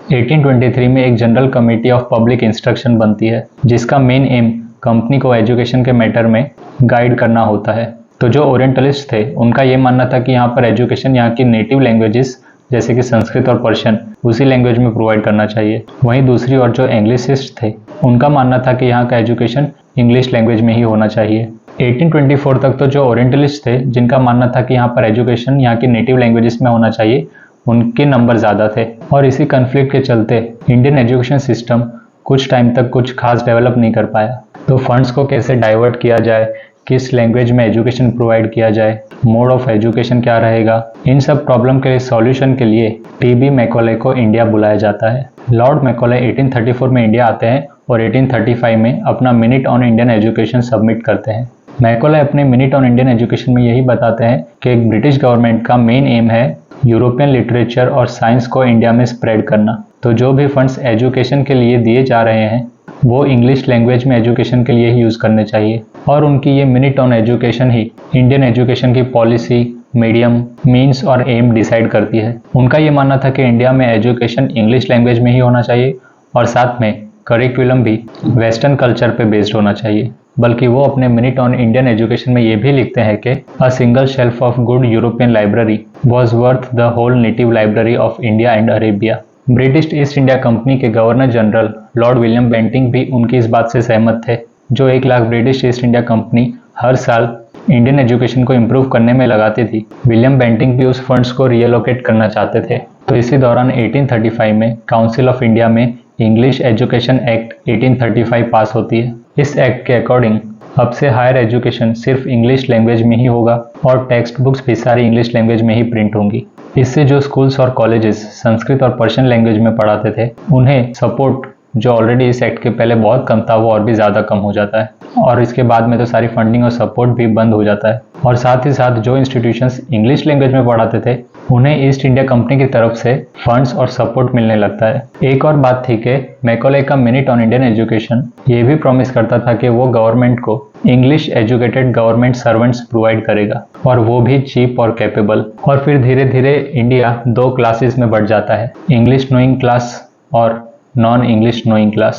1823 में एक general committee of public instruction बनती है जिसका मेन एम कंपनी को एजुकेशन के मैटर में गाइड करना होता है। तो जो ओरिएंटलिस्ट थे उनका ये मानना था कि यहाँ पर एजुकेशन यहाँ की नेटिव लैंग्वेजेस जैसे कि संस्कृत और पर्शियन उसी लैंग्वेज में प्रोवाइड करना चाहिए। वहीं दूसरी ओर जो एंग्लिसिस्ट थे उनका मानना था कि यहाँ का एजुकेशन इंग्लिश लैंग्वेज में ही होना चाहिए। 1824 तक तो जो ओरिएंटलिस्ट थे जिनका मानना था कि यहाँ पर एजुकेशन यहाँ की नेटिव लैंग्वेजेस में होना चाहिए उनके नंबर ज़्यादा थे और इसी कन्फ्लिक्ट के चलते इंडियन एजुकेशन सिस्टम कुछ टाइम तक कुछ खास डेवलप नहीं कर पाया। तो फंड्स को कैसे डाइवर्ट किया जाए, किस लैंग्वेज में एजुकेशन प्रोवाइड किया जाए, मोड ऑफ एजुकेशन क्या रहेगा, इन सब प्रॉब्लम के सॉल्यूशन के लिए टी.बी. मैकॉले को इंडिया बुलाया जाता है। लॉर्ड मैकॉले 1834 में इंडिया आते हैं और 1835 में अपना minute on Indian education submit करते हैं। मैकॉले अपने मिनट ऑन इंडियन एजुकेशन में यही बताते हैं कि ब्रिटिश गवर्नमेंट का मेन एम है यूरोपियन लिटरेचर और साइंस को इंडिया में स्प्रेड करना। तो जो भी फंड्स एजुकेशन के लिए दिए जा रहे हैं वो इंग्लिश लैंग्वेज में एजुकेशन के लिए ही यूज़ करने चाहिए और उनकी ये minute on education he Indian education की पॉलिसी, मीडियम, मीन्स और एम डिसाइड करती है। उनका ये मानना था कि इंडिया में एजुकेशन इंग्लिश लैंग्वेज में ही होना चाहिए और साथ में करिकुलम भी वेस्टर्न कल्चर पे बेस्ड होना चाहिए। बल्कि वो अपने मिनट ऑन इंडियन एजुकेशन में ये भी लिखते हैं कि a single shelf of good European library was worth the whole native library of India and Arabia. British East India Company के governor general lord William Bentinck भी उनकी इस बात से सहमत थे। जो 1 lakh British East India Company हर साल इंडियन एजुकेशन को इम्प्रूव करने में लगाती थी, विलियम बेंटिंक भी उस फंड्स को रीएलोकेट करना चाहते थे। तो इसी दौरान 1835 में काउंसिल ऑफ इंडिया में इंग्लिश एजुकेशन एक्ट 1835 पास होती है। इस एक्ट के अकॉर्डिंग अब से हायर एजुकेशन सिर्फ इंग्लिश लैंग्वेज में ही होगा और टेक्स्ट बुक्स भी सारी इंग्लिश लैंग्वेज में ही प्रिंट होंगी। इससे जो स्कूल्स और कॉलेजेस संस्कृत और पर्शियन लैंग्वेज में पढ़ाते थे उन्हें सपोर्ट जो ऑलरेडी इस एक्ट के पहले बहुत कम था वो और भी ज़्यादा कम हो जाता है और इसके बाद में तो सारी फंडिंग और सपोर्ट भी बंद हो जाता है। और साथ ही साथ जो इंस्टीट्यूशंस इंग्लिश लैंग्वेज में पढ़ाते थे उन्हें ईस्ट इंडिया कंपनी की तरफ से फंड्स और सपोर्ट मिलने लगता है। एक और बात थी कि मैकॉले का मिनट ऑन इंडियन एजुकेशन ये भी प्रॉमिस करता था कि वो गवर्नमेंट को English educated government servants provide करेगा और वो भी चीप और कैपेबल। और फिर धीरे धीरे इंडिया 2 क्लासेस में बढ़ जाता है, इंग्लिश नोइंग क्लास और नॉन इंग्लिश नोइंग क्लास।